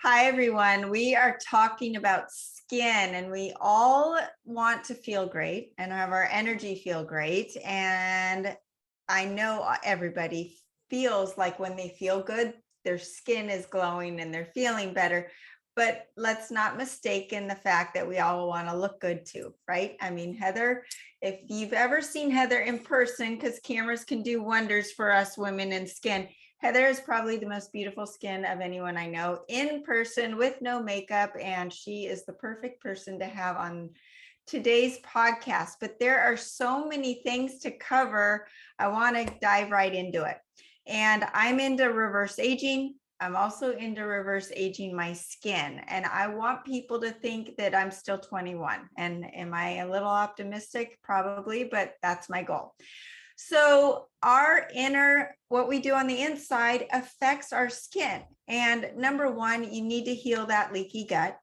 Hi, everyone. We are talking about skin, and we all want to feel great and have our energy feel great. And I know everybody feels like when they feel good, their skin is glowing and they're feeling better. But let's not mistake in the fact that we all want to look good too, right? I mean, Heather, if you've ever seen Heather in person, because cameras can do wonders for us women in skin, Heather is probably the most beautiful skin of anyone I know in person with no makeup, and she is the perfect person to have on today's podcast. But there are so many things to cover. I want to dive right into it. And I'm into reverse aging. I'm also into reverse aging my skin. And I want people to think that I'm still 21. And am I a little optimistic? Probably, but that's my goal. So our inner, what we do on the inside affects our skin. And number one, you need to heal that leaky gut.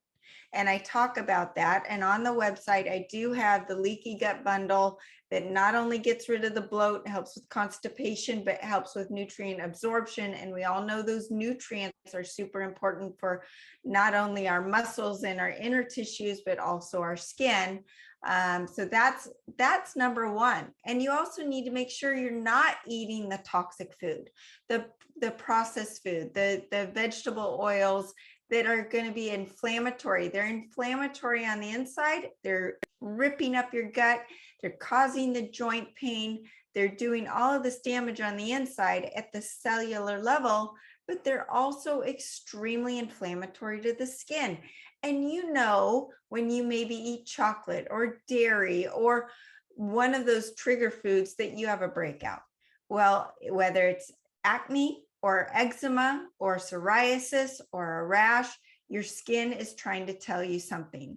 And I talk about that. And on the website, I do have the leaky gut bundle that not only gets rid of the bloat, helps with constipation, but helps with nutrient absorption. And we all know those nutrients are super important for not only our muscles and our inner tissues, but also our skin. So that's number one. And you also need to make sure you're not eating the toxic food, the processed food, the vegetable oils that are going to be inflammatory. They're inflammatory on the inside. They're ripping up your gut. They're causing the joint pain. They're doing all of this damage on the inside at the cellular level, but they're also extremely inflammatory to the skin. And you know, when you maybe eat chocolate or dairy or one of those trigger foods that you have a breakout. Well, whether it's acne or eczema or psoriasis or a rash, your skin is trying to tell you something.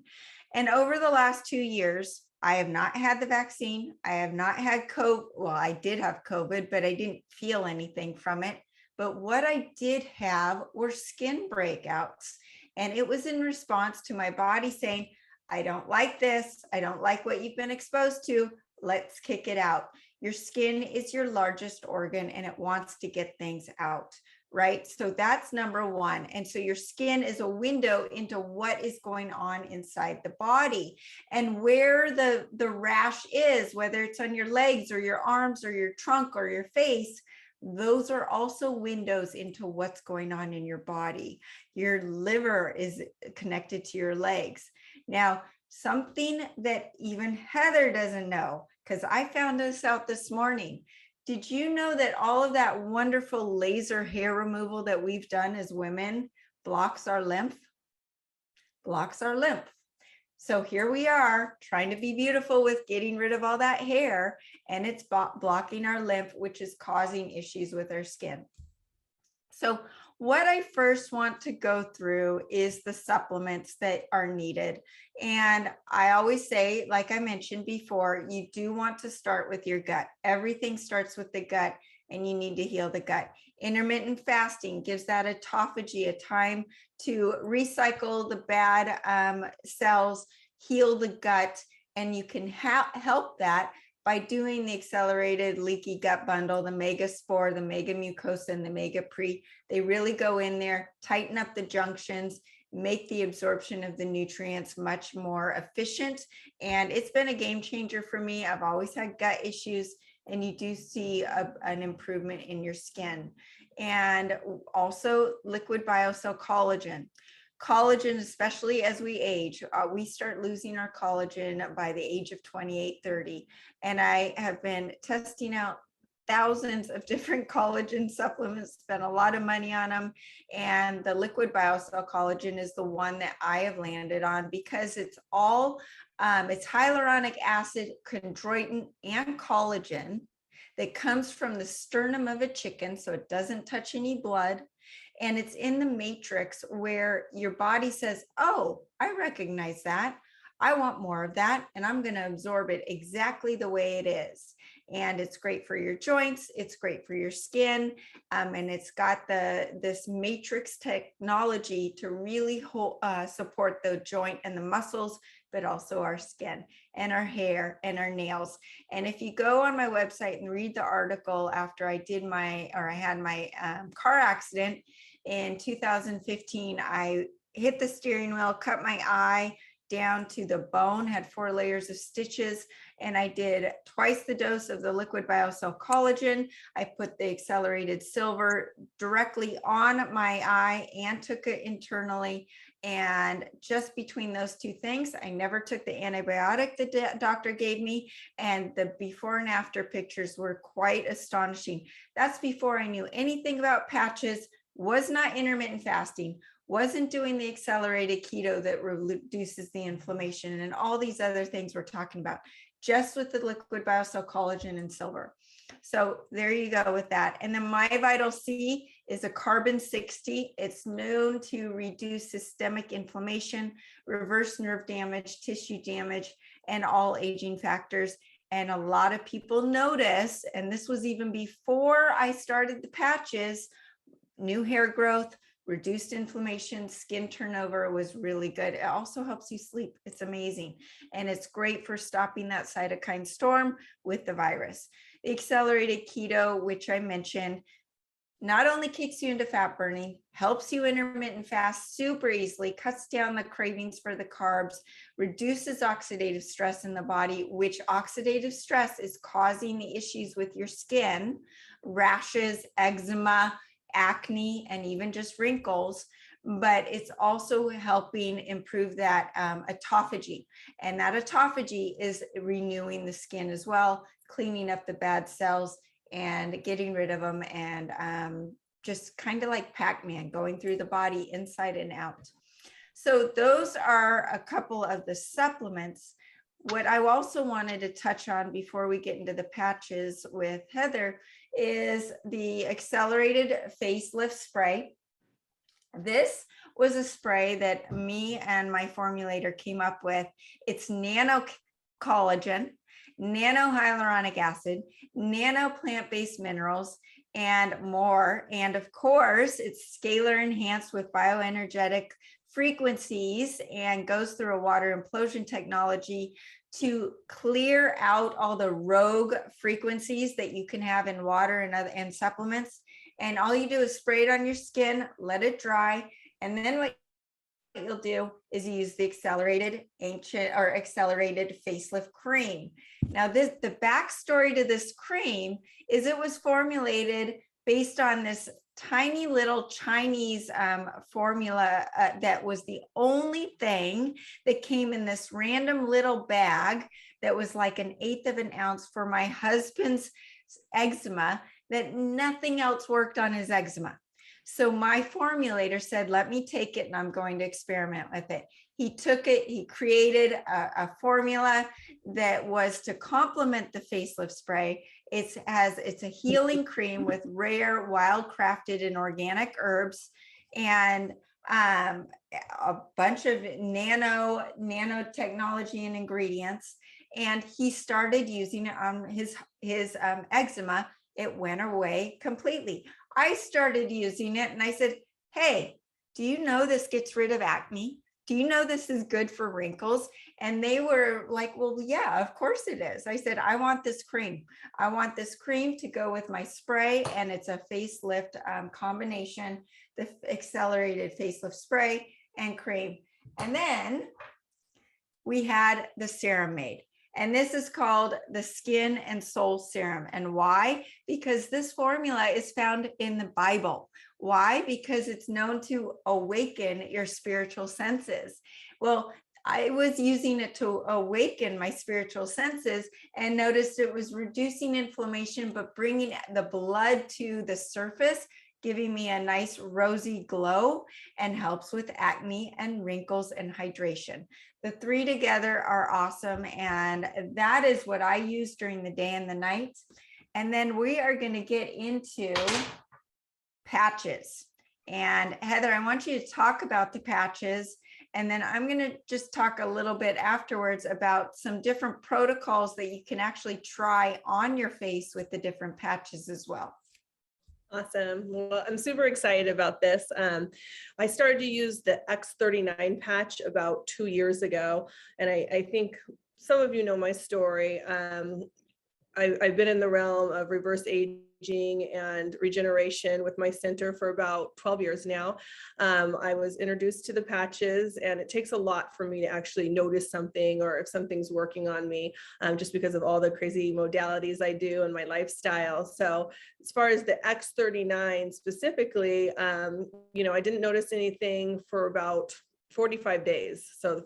And over the last 2 years, I have not had the vaccine. I have not had COVID. Well, I did have COVID, but I didn't feel anything from it. But what I did have were skin breakouts. And it was in response to my body saying, I don't like this. I don't like what you've been exposed to. Let's kick it out. Your skin is your largest organ and it wants to get things out, right? So that's number one. And so your skin is a window into what is going on inside the body, and where the rash is, whether it's on your legs or your arms or your trunk or your face. Those are also windows into what's going on in your body. Your liver is connected to your legs. Now, something that even Heather doesn't know, because I found this out this morning. Did you know that all of that wonderful laser hair removal that we've done as women blocks our lymph? Blocks our lymph. So here we are trying to be beautiful with getting rid of all that hair, and it's blocking our lymph, which is causing issues with our skin. So what I first want to go through is the supplements that are needed. And I always say, like I mentioned before, you do want to start with your gut. Everything starts with the gut, and you need to heal the gut. Intermittent fasting gives that autophagy a time to recycle the bad cells, heal the gut, and you can help that by doing the accelerated leaky gut bundle, the mega spore, the mega mucosa, and the mega pre. They really go in there, tighten up the junctions, make the absorption of the nutrients much more efficient. And it's been a game changer for me. I've always had gut issues, and you do see an improvement in your skin. And also liquid Biocell collagen. Collagen, especially as we age, we start losing our collagen by the age of 28, 30. And I have been testing out thousands of different collagen supplements, spent a lot of money on them. And the liquid Biocell collagen is the one that I have landed on because it's all, it's hyaluronic acid, chondroitin, and collagen that comes from the sternum of a chicken, so it doesn't touch any blood. And it's in the matrix where your body says, oh, I recognize that. I want more of that, and I'm going to absorb it exactly the way it is. And it's great for your joints. It's great for your skin. And it's got this matrix technology to really support the joint and the muscles, but also our skin and our hair and our nails. And if you go on my website and read the article after I had my car accident, in 2015, I hit the steering wheel, cut my eye down to the bone, had 4 layers of stitches, and I did twice the dose of the liquid Biocell collagen. I put the accelerated silver directly on my eye and took it internally. And just between those 2 things, I never took the antibiotic the doctor gave me, and the before and after pictures were quite astonishing. That's before I knew anything about patches, was not intermittent fasting, wasn't doing the accelerated keto that reduces the inflammation, and all these other things we're talking about, just with the liquid Biocell collagen and silver. So there you go with that. And then MyVitalC is a carbon 60. It's known to reduce systemic inflammation, reverse nerve damage, tissue damage, and all aging factors. And a lot of people notice, and this was even before I started the patches, new hair growth, reduced inflammation, skin turnover was really good. It also helps you sleep. It's amazing. And it's great for stopping that cytokine storm with the virus. The accelerated keto, which I mentioned, not only kicks you into fat burning, helps you intermittent fast super easily, cuts down the cravings for the carbs, reduces oxidative stress in the body, which oxidative stress is causing the issues with your skin, rashes, eczema, acne, and even just wrinkles, but it's also helping improve that autophagy. And that autophagy is renewing the skin as well, cleaning up the bad cells and getting rid of them, and just kind of like Pac-Man, going through the body inside and out. So those are a couple of the supplements. What I also wanted to touch on before we get into the patches with Heather is the accelerated facelift spray. This was a spray that me and my formulator came up with. It's nano collagen, nano hyaluronic acid, nano plant-based minerals, and more. And of course, it's scalar enhanced with bioenergetic frequencies and goes through a water implosion technology to clear out all the rogue frequencies that you can have in water and supplements. And all you do is spray it on your skin, let it dry, and then what you'll do is use the accelerated facelift cream. Now, the backstory to this cream is it was formulated based on this tiny little Chinese formula that was the only thing that came in this random little bag that was like 1/8 of an ounce for my husband's eczema, that nothing else worked on his eczema. So my formulator said, let me take it and I'm going to experiment with it. He took it, he created a formula that was to complement the facelift spray. It's a healing cream with rare, wild crafted and organic herbs, and a bunch of nanotechnology and ingredients. And he started using it on his eczema. It went away completely. I started using it and I said, hey, do you know this gets rid of acne? Do you know this is good for wrinkles? And they were like, well, yeah, of course it is. I said, I want this cream. I want this cream to go with my spray. And it's a facelift combination, the accelerated facelift spray and cream. And then we had the serum made. And this is called the Skin and Soul Serum. And why? Because this formula is found in the Bible. Why? Because it's known to awaken your spiritual senses. Well, I was using it to awaken my spiritual senses and noticed it was reducing inflammation, but bringing the blood to the surface, giving me a nice rosy glow, and helps with acne and wrinkles and hydration. The 3 together are awesome. And that is what I use during the day and the night. And then we are going to get into patches. And Heather, I want you to talk about the patches. And then I'm going to just talk a little bit afterwards about some different protocols that you can actually try on your face with the different patches as well. Awesome. Well, I'm super excited about this. I started to use the X39 patch about 2 years ago. And I think some of you know my story. I've been in the realm of reverse aging aging and regeneration with my center for about 12 years now. I was introduced to the patches, and it takes a lot for me to actually notice something or if something's working on me, just because of all the crazy modalities I do and my lifestyle. So as far as the X39 specifically, I didn't notice anything for about 45 days. So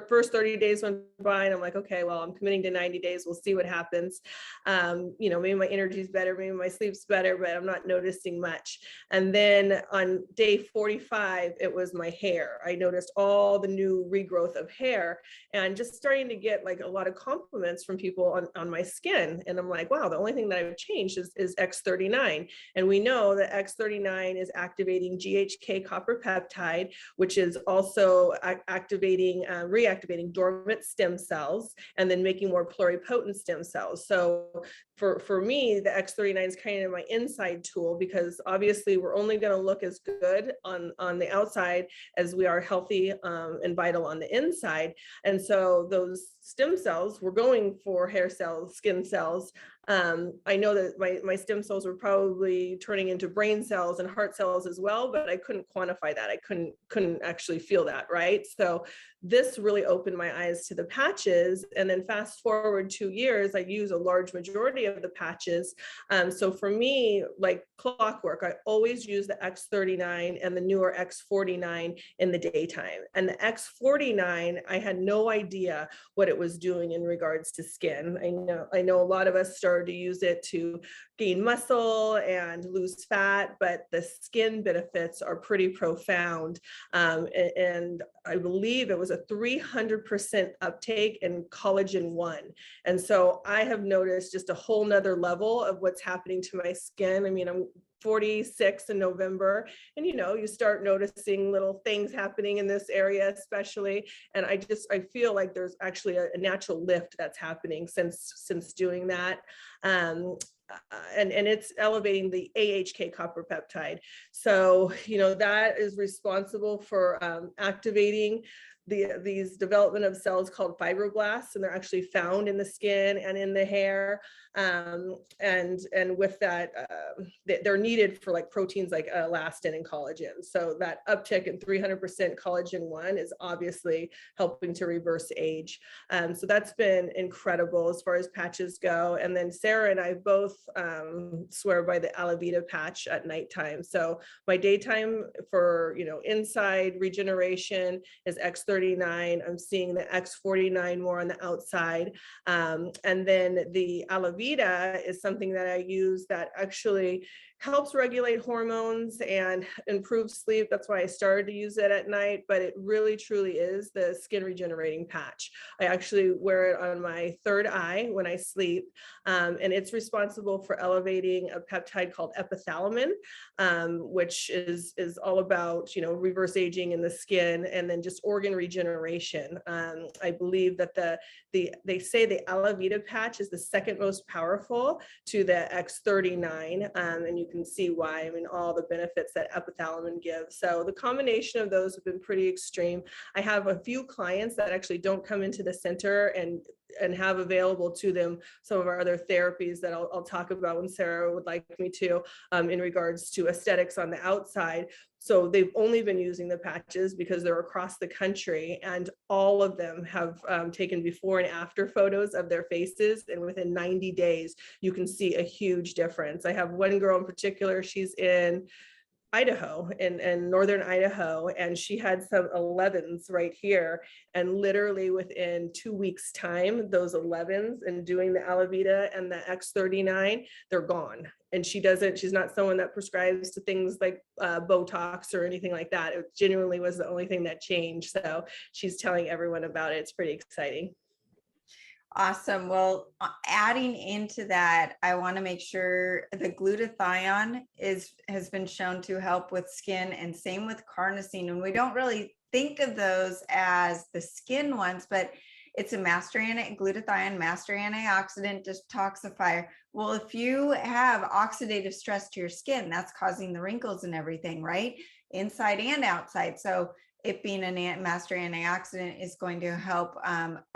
first 30 days went by and I'm like, okay, well, I'm committing to 90 days. We'll see what happens. Maybe my energy's better, maybe my sleep's better, but I'm not noticing much. And then on day 45, it was my hair. I noticed all the new regrowth of hair and just starting to get like a lot of compliments from people on my skin. And I'm like, wow, the only thing that I've changed is X39. And we know that X39 is activating GHK copper peptide, which is also reactivating dormant stem cells and then making more pluripotent stem cells. So for me, the X39 is kind of my inside tool, because obviously we're only going to look as good on the outside as we are healthy and vital on the inside. And so those stem cells, we're going for hair cells, skin cells. I know that my stem cells were probably turning into brain cells and heart cells as well, but I couldn't quantify that. I couldn't actually feel that, right? So this really opened my eyes to the patches. And then fast forward 2 years, I use a large majority of the patches. So for me, like clockwork, I always use the X39 and the newer X49 in the daytime. And the X49, I had no idea what it was doing in regards to skin. I know a lot of us started to use it to gain muscle and lose fat, but the skin benefits are pretty profound. And I believe it was a 300% uptake in collagen 1. And so I have noticed just a whole nother level of what's happening to my skin. I mean, I'm 46 in November, and you start noticing little things happening in this area especially, and I feel like there's actually a natural lift that's happening since doing that. And it's elevating the AHK copper peptide. So, that is responsible for activating these development of cells called fibroblasts, and they're actually found in the skin and in the hair. And with that, they're needed for like proteins like elastin and collagen. So that uptick in 300% collagen 1 is obviously helping to reverse age. So that's been incredible as far as patches go. And then Sarah and I both swear by the Alavida patch at nighttime. So my daytime for, inside regeneration is X39. I'm seeing the X49 more on the outside. And then the Alavida is something that I use that actually helps regulate hormones and improve sleep. That's why I started to use it at night, but it really truly is the skin regenerating patch. I actually wear it on my third eye when I sleep, and it's responsible for elevating a peptide called epithalamin, which is all about, reverse aging in the skin and then just organ regeneration. I believe that they say the Alavida patch is the second most powerful to the X39, and you can see why. I mean, all the benefits that epithalamin gives. So the combination of those have been pretty extreme. I have a few clients that actually don't come into the center and have available to them some of our other therapies that I'll talk about when Sarah would like me to, in regards to aesthetics on the outside. So they've only been using the patches because they're across the country, and all of them have taken before and after photos of their faces. And within 90 days, you can see a huge difference. I have one girl in particular, she's in Idaho, in northern Idaho, and she had some 11s right here, and literally within 2 weeks time, those 11s, and doing the Alavida and the X39, they're gone. And she's not someone that prescribes to things like Botox or anything like that. It genuinely was the only thing that changed. So she's telling everyone about it. It's pretty exciting. Awesome. Well, adding into that, I want to make sure the glutathione has been shown to help with skin, and same with carnosine. And we don't really think of those as the skin ones, but it's a glutathione master antioxidant detoxifier. Well, if you have oxidative stress to your skin, that's causing the wrinkles and everything, right? Inside and outside. So it being a master antioxidant is going to help,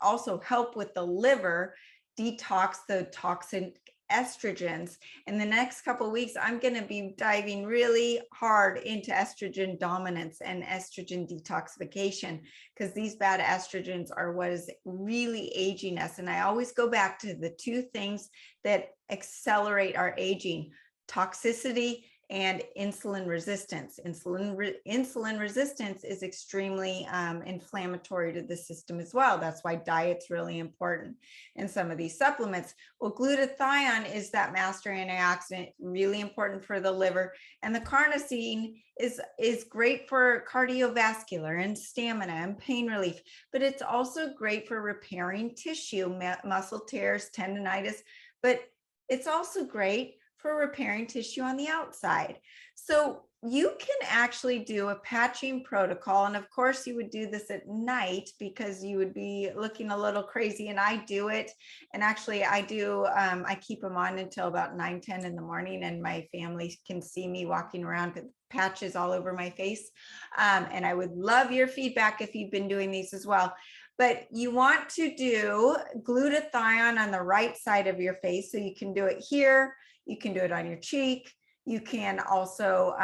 also help with the liver, detox the toxic estrogens. In the next couple of weeks, I'm going to be diving really hard into estrogen dominance and estrogen detoxification, because these bad estrogens are what is really aging us. And I always go back to the two things that accelerate our aging: toxicity and insulin resistance. Insulin resistance is extremely inflammatory to the system as well. That's why diet's really important in some of these supplements. Well, glutathione is that master antioxidant, really important for the liver. And the carnosine is great for cardiovascular and stamina and pain relief, but it's also great for repairing tissue, muscle tears, tendonitis, but it's also great for repairing tissue on the outside. So you can actually do a patching protocol. And of course you would do this at night because you would be looking a little crazy, and I do it. And actually I do, I keep them on until about 9, 10 in the morning, and my family can see me walking around with patches all over my face. And I would love your feedback if you've been doing these as well. But you want to do glutathione on the right side of your face. So you can do it here. You can do it on your cheek. You can also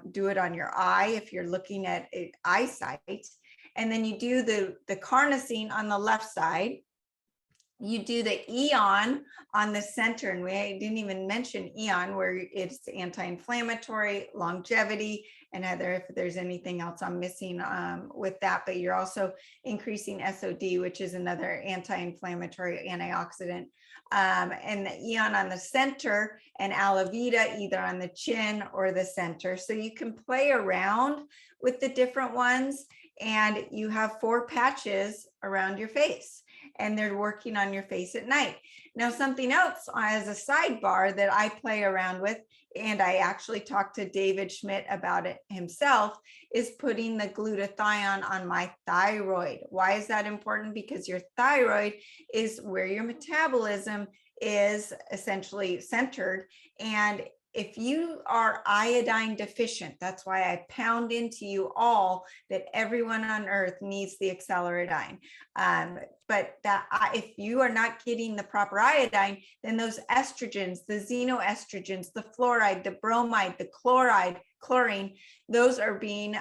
do it on your eye if you're looking at eyesight. And then you do the carnosine on the left side. You do the Aeon on the center, and we didn't even mention Aeon, where it's anti-inflammatory, longevity, and Heather, if there's anything else I'm missing with that, but you're also increasing SOD, which is another anti-inflammatory antioxidant. And the Aeon on the center, and Alavida either on the chin or the center. So you can play around with the different ones, and you have 4 patches around your face, and they're working on your face at night. Now, something else as a sidebar that I play around with, and I actually talked to David Schmidt about it himself, is putting the glutathione on my thyroid. Why is that important? Because your thyroid is where your metabolism is essentially centered. And if you are iodine deficient, that's why I pound into you all that everyone on earth needs the Acceleradine. But that if you are not getting the proper iodine, then those estrogens, the xenoestrogens, the fluoride, the bromide, the chloride, chlorine, those are being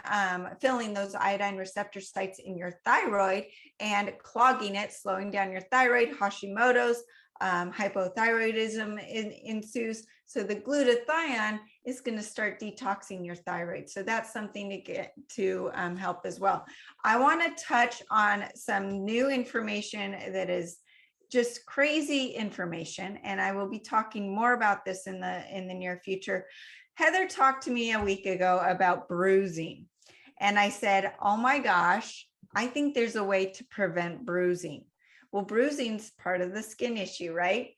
filling those iodine receptor sites in your thyroid and clogging it, slowing down your thyroid. Hashimoto's, hypothyroidism ensues. So the glutathione is going to start detoxing your thyroid. So that's something to get to help as well. I want to touch on some new information that is just crazy information, and I will be talking more about this in the near future. Heather talked to me a week ago about bruising, and I said, oh my gosh, I think there's a way to prevent bruising. Well, bruising's part of the skin issue, right?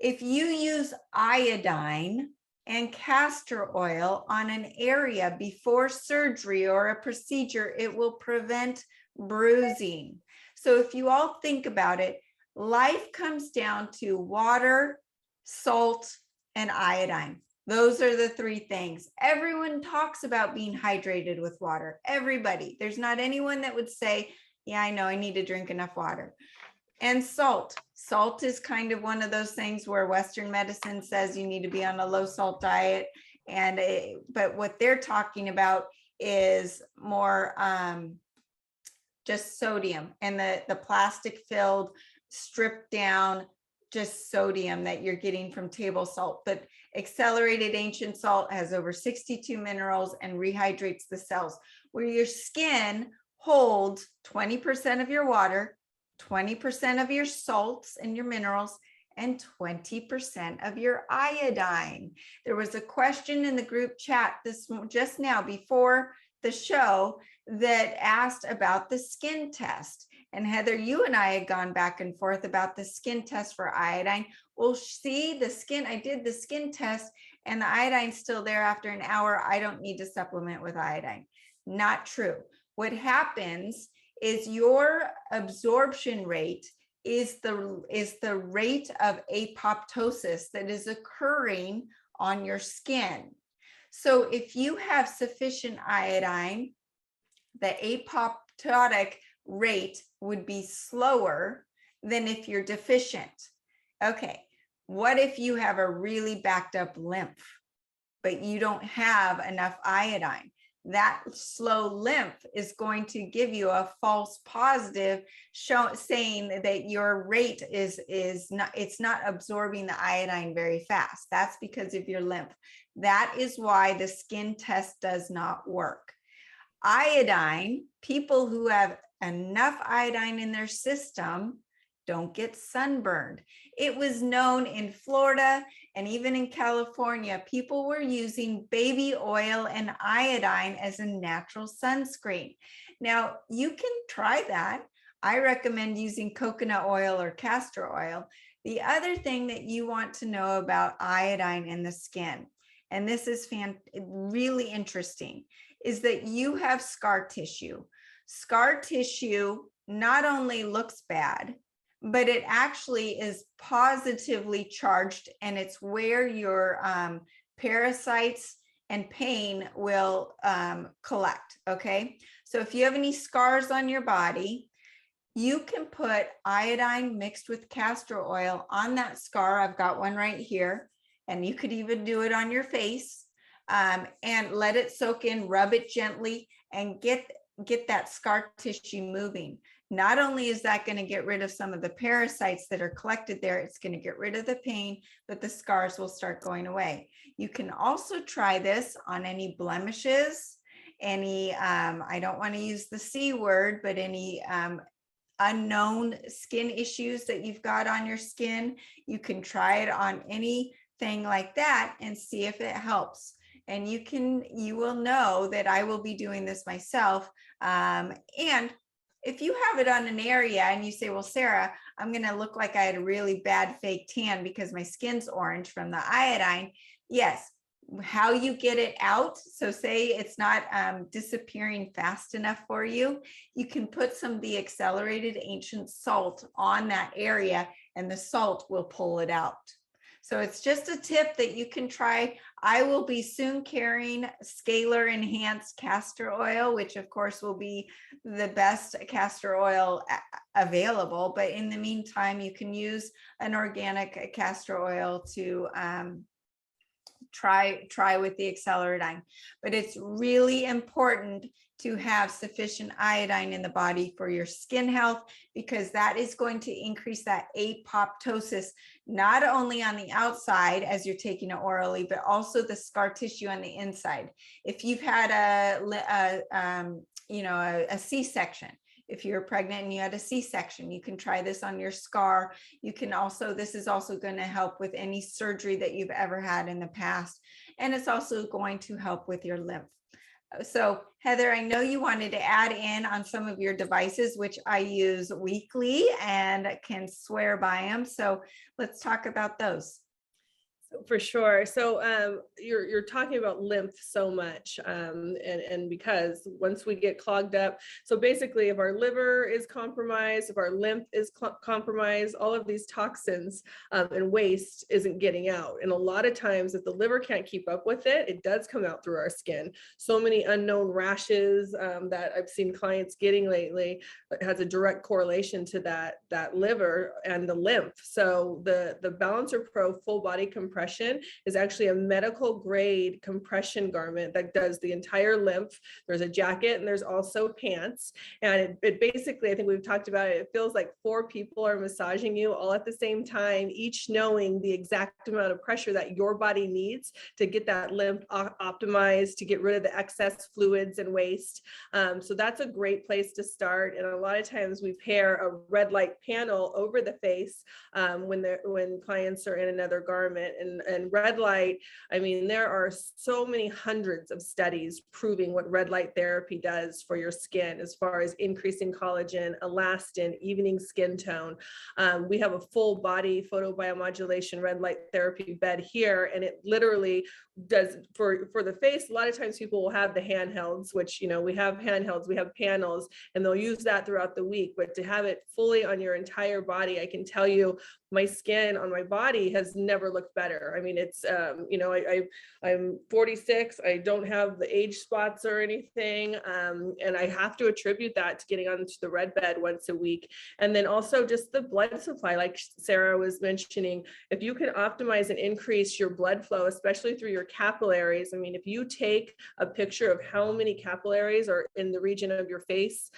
If you use iodine and castor oil on an area before surgery or a procedure, it will prevent bruising. So if you all think about it, life comes down to water, salt, and iodine. Those are the 3 things. Everyone talks about being hydrated with water. Everybody. There's not anyone that would say, yeah, I know I need to drink enough water. And salt. Salt is kind of one of those things where Western medicine says you need to be on a low salt diet. But what they're talking about is more just sodium, and the plastic filled, stripped down, just sodium that you're getting from table salt. But accelerated ancient salt has over 62 minerals and rehydrates the cells, where your skin holds 20% of your water, 20% of your salts and your minerals, and 20% of your iodine. There was a question in the group chat just now before the show that asked about the skin test. And Heather, you and I had gone back and forth about the skin test for iodine. Well, see, the skin, I did the skin test and the iodine's still there after an hour. I don't need to supplement with iodine. Not true. What happens is your absorption rate is the rate of apoptosis that is occurring on your skin. So if you have sufficient iodine, the apoptotic rate would be slower than if you're deficient. Okay, What if you have a really backed up lymph, but you don't have enough iodine? That slow lymph is going to give you a false positive saying that your rate is not, it's not absorbing the iodine very fast. That's because of your lymph. That is why the skin test does not work. Iodine, people who have enough iodine in their system don't get sunburned. It was known in Florida and even in California, people were using baby oil and iodine as a natural sunscreen. Now, you can try that. I recommend using coconut oil or castor oil. The other thing that you want to know about iodine in the skin, and this is really interesting, is that you have scar tissue. Scar tissue not only looks bad, but it actually is positively charged, and it's where your parasites and pain will collect, okay? So if you have any scars on your body, you can put iodine mixed with castor oil on that scar. I've got one right here, and you could even do it on your face, and let it soak in, rub it gently, and get that scar tissue moving. Not only is that going to get rid of some of the parasites that are collected there, it's going to get rid of the pain, but the scars will start going away. You can also try this on any blemishes, any, I don't want to use the C word, but any unknown skin issues that you've got on your skin. You can try it on anything like that and see if it helps. And you will know that I will be doing this myself. And if you have it on an area and you say, well, Sarah, I'm going to look like I had a really bad fake tan because my skin's orange from the iodine. Yes. How you get it out. So say it's not disappearing fast enough for you. You can put some of the accelerated ancient salt on that area and the salt will pull it out. So it's just a tip that you can try. I will be soon carrying scalar enhanced castor oil, which of course will be the best castor oil available. But in the meantime, you can use an organic castor oil to try with the Acceleradine. But it's really important to have sufficient iodine in the body for your skin health, because that is going to increase that apoptosis, not only on the outside as you're taking it orally, but also the scar tissue on the inside. If you've had a C-section, if you're pregnant and you had a C-section, you can try this on your scar. You can also, this is also going to help with any surgery that you've ever had in the past. And it's also going to help with your lymph. So Heather, I know you wanted to add in on some of your devices, which I use weekly and can swear by them. So let's talk about those. For sure. So you're talking about lymph so much, and because once we get clogged up, so basically if our liver is compromised, if our lymph is compromised, all of these toxins and waste isn't getting out. And a lot of times if the liver can't keep up with it, it does come out through our skin. So many unknown rashes that I've seen clients getting lately has a direct correlation to that liver and the lymph. So the Ballancer Pro full body compression is actually a medical grade compression garment that does the entire lymph. There's a jacket and there's also pants. And it basically, I think we've talked about it, it feels like 4 people are massaging you all at the same time, each knowing the exact amount of pressure that your body needs to get that lymph optimized, to get rid of the excess fluids and waste. So that's a great place to start. And a lot of times we pair a red light panel over the face when clients are in another garment. And red light, I mean, there are so many hundreds of studies proving what red light therapy does for your skin as far as increasing collagen, elastin, evening skin tone. We have a full body photobiomodulation red light therapy bed here, and it literally does for the face. A lot of times people will have the handhelds, which, we have handhelds, we have panels, and they'll use that throughout the week. But to have it fully on your entire body, I can tell you my skin on my body has never looked better. I mean, it's, I'm 46. I don't have the age spots or anything. And I have to attribute that to getting onto the red bed once a week. And then also just the blood supply, like Sarah was mentioning, if you can optimize and increase your blood flow, especially through your capillaries. I mean, if you take a picture of how many capillaries are in the region of your face,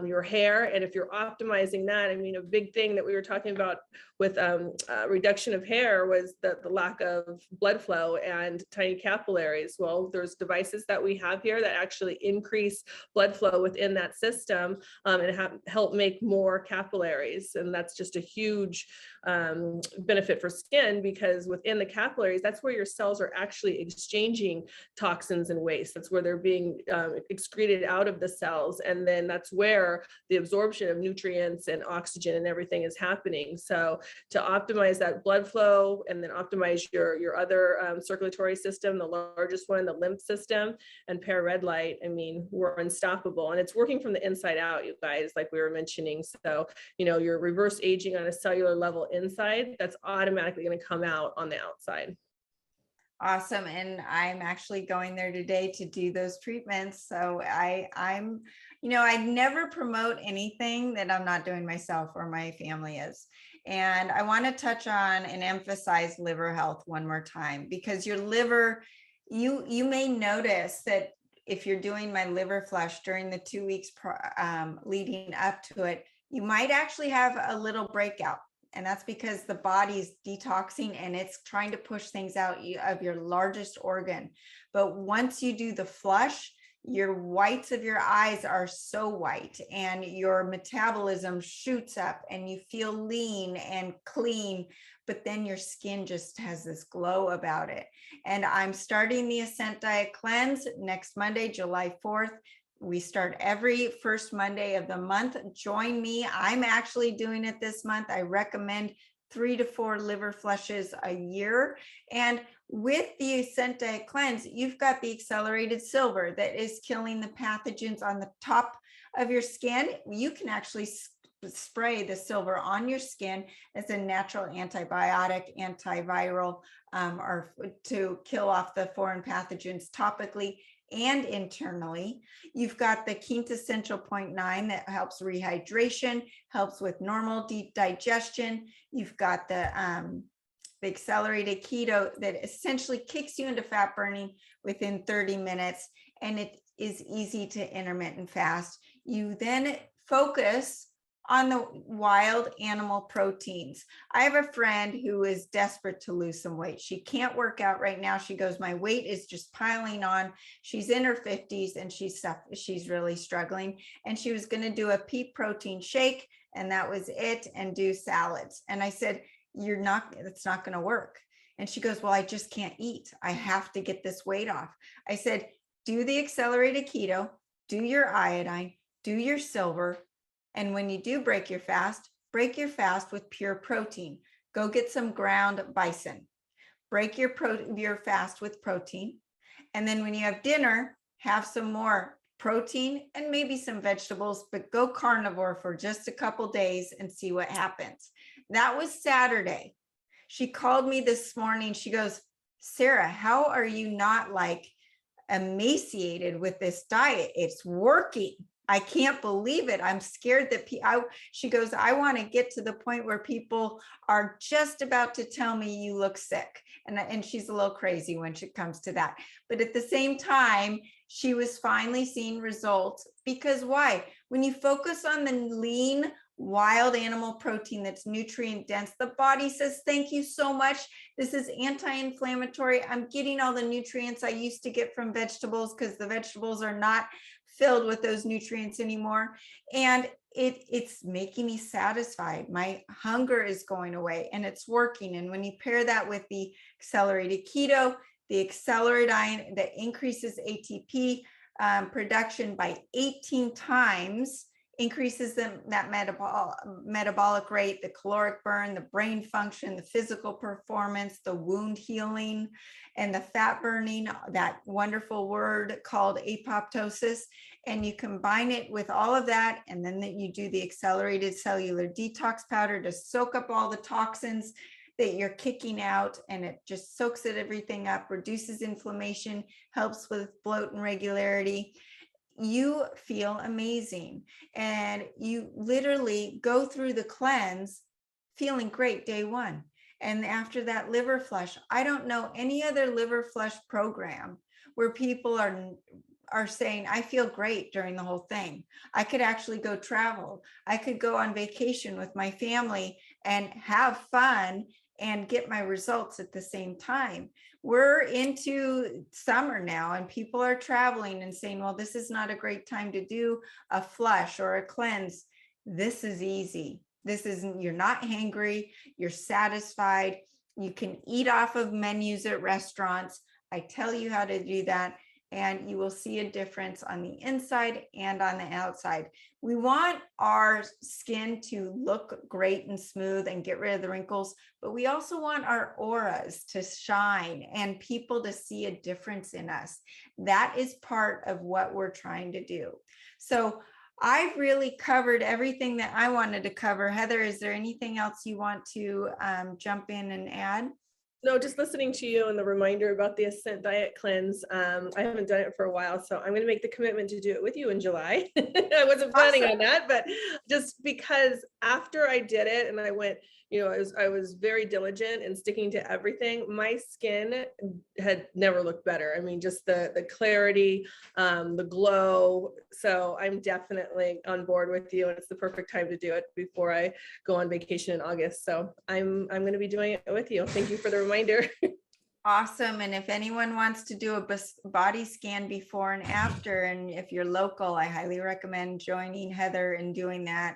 your hair, and if you're optimizing that, I mean, a big thing that we were talking about with reduction of hair was the lack of blood flow and tiny capillaries. Well, there's devices that we have here that actually increase blood flow within that system and help make more capillaries. And that's just a huge benefit for skin, because within the capillaries, that's where your cells are actually exchanging toxins and waste. That's where they're being excreted out of the cells. And then that's where the absorption of nutrients and oxygen and everything is happening. So to optimize that blood flow and then optimize your other circulatory system, the largest one, the lymph system, and pair red light, I mean, we're unstoppable. And it's working from the inside out, you guys, like we were mentioning. So, you're reverse aging on a cellular level inside, that's automatically going to come out on the outside. Awesome. And I'm actually going there today to do those treatments. So I'm, I never promote anything that I'm not doing myself or my family is. And I want to touch on and emphasize liver health one more time, because your liver, you may notice that if you're doing my liver flush during the 2 weeks leading up to it, you might actually have a little breakout. And that's because the body's detoxing and it's trying to push things out of your largest organ. But once you do the flush, your whites of your eyes are so white and your metabolism shoots up and you feel lean and clean, but then your skin just has this glow about it. And I'm starting the Ascent Diet Cleanse next Monday, July 4th. We start every first Monday of the month. Join me. I'm actually doing it this month. I recommend 3 to 4 liver flushes a year. And with the Ascent Diet Cleanse, you've got the accelerated silver that is killing the pathogens on the top of your skin. You can actually spray the silver on your skin as a natural antibiotic, antiviral, or to kill off the foreign pathogens topically and internally. You've got the quintessential 0.9 that helps rehydration, helps with normal deep digestion. You've got the accelerated keto that essentially kicks you into fat burning within 30 minutes, and it is easy to intermittent fast. You then focus on the wild animal proteins. I have a friend who is desperate to lose some weight. She can't work out right now. She goes, my weight is just piling on. She's in her 50s and she's really struggling. And she was going to do a pea protein shake, and that was it, and do salads. And I said, it's not going to work. And she goes, well, I just can't eat. I have to get this weight off. I said, do the accelerated keto, do your iodine, do your silver. And when you do break your fast with pure protein. Go get some ground bison. Break your fast with protein. And then when you have dinner, have some more protein and maybe some vegetables, but go carnivore for just a couple days and see what happens. That was Saturday. She called me this morning. She goes, Sarah, how are you not like emaciated with this diet? It's working. I can't believe it. I'm scared that she goes, I want to get to the point where people are just about to tell me you look sick. And she's a little crazy when it comes to that. But at the same time, she was finally seeing results. Because why? When you focus on the lean, wild animal protein that's nutrient dense, the body says, thank you so much. This is anti-inflammatory. I'm getting all the nutrients I used to get from vegetables, because the vegetables are not filled with those nutrients anymore. And it's making me satisfied. My hunger is going away and it's working. And when you pair that with the accelerated keto, the Acceleradine that increases ATP production by 18 times, increases that metabolic rate, the caloric burn, the brain function, the physical performance, the wound healing, and the fat burning, that wonderful word called apoptosis. And you combine it with all of that, and then you do the accelerated cellular detox powder to soak up all the toxins that you're kicking out, and it just soaks everything up, reduces inflammation, helps with bloat and regularity. You feel amazing, and you literally go through the cleanse feeling great day one. And after that liver flush, I don't know any other liver flush program where people are saying, I feel great during the whole thing. I could actually go travel. I could go on vacation with my family and have fun and get my results at the same time. We're into summer now, and people are traveling and saying, well, this is not a great time to do a flush or a cleanse. This is easy. This isn't, you're not hangry, you're satisfied. You can eat off of menus at restaurants. I tell you how to do that, and you will see a difference on the inside and on the outside. We want our skin to look great and smooth and get rid of the wrinkles, but we also want our auras to shine and people to see a difference in us. That is part of what we're trying to do. So I've really covered everything that I wanted to cover. Heather, is there anything else you want to jump in and add? No, just listening to you and the reminder about the Ascent Diet Cleanse. I haven't done it for a while, so I'm going to make the commitment to do it with you in July. I wasn't planning on that, but just because after I did it and I went, I was very diligent in sticking to everything. My skin had never looked better. I mean, just the clarity, the glow. So I'm definitely on board with you, and it's the perfect time to do it before I go on vacation in August. So I'm going to be doing it with you. Thank you for the reminder. Awesome. And if anyone wants to do a body scan before and after, and if you're local, I highly recommend joining Heather and doing that.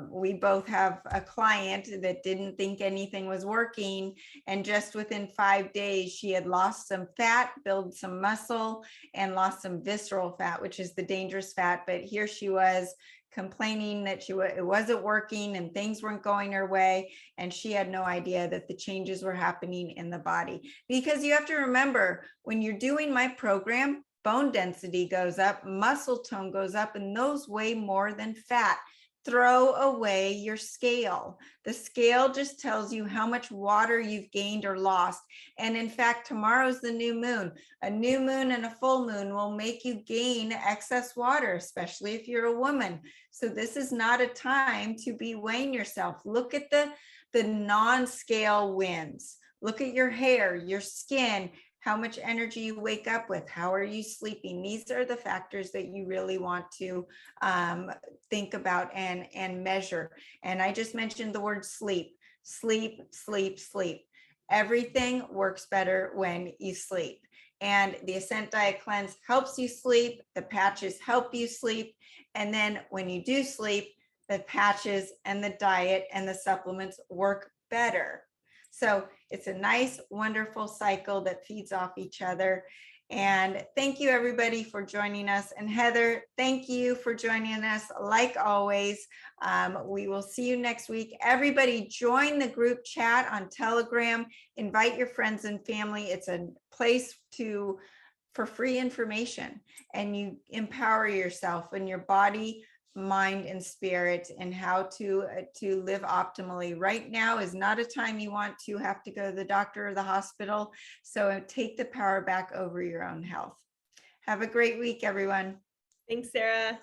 We both have a client that didn't think anything was working, and just within 5 days, she had lost some fat, built some muscle, and lost some visceral fat, which is the dangerous fat. But here she was complaining that it wasn't working and things weren't going her way, and she had no idea that the changes were happening in the body. Because you have to remember, when you're doing my program, bone density goes up, muscle tone goes up, and those weigh more than fat. Throw away your scale. The scale just tells you how much water you've gained or lost. And in fact, tomorrow's the new moon. A new moon and a full moon will make you gain excess water, especially if you're a woman. So this is not a time to be weighing yourself. Look at the non-scale wins. Look at your hair, your skin, how much energy you wake up with, how are you sleeping? These are the factors that you really want to think about and measure. And I just mentioned the word sleep, sleep, sleep, sleep. Everything works better when you sleep. And the Ascent Diet Cleanse helps you sleep. The patches help you sleep. And then when you do sleep, the patches and the diet and the supplements work better. So it's a nice, wonderful cycle that feeds off each other. And thank you, everybody, for joining us. And Heather, thank you for joining us. Like always, we will see you next week. Everybody join the group chat on Telegram. Invite your friends and family. It's a place for free information, and you empower yourself and your body, mind, and spirit, and how to live optimally. Right now is not a time you want to have to go to the doctor or the hospital. So take the power back over your own health. Have a great week, everyone. Thanks, Sarah.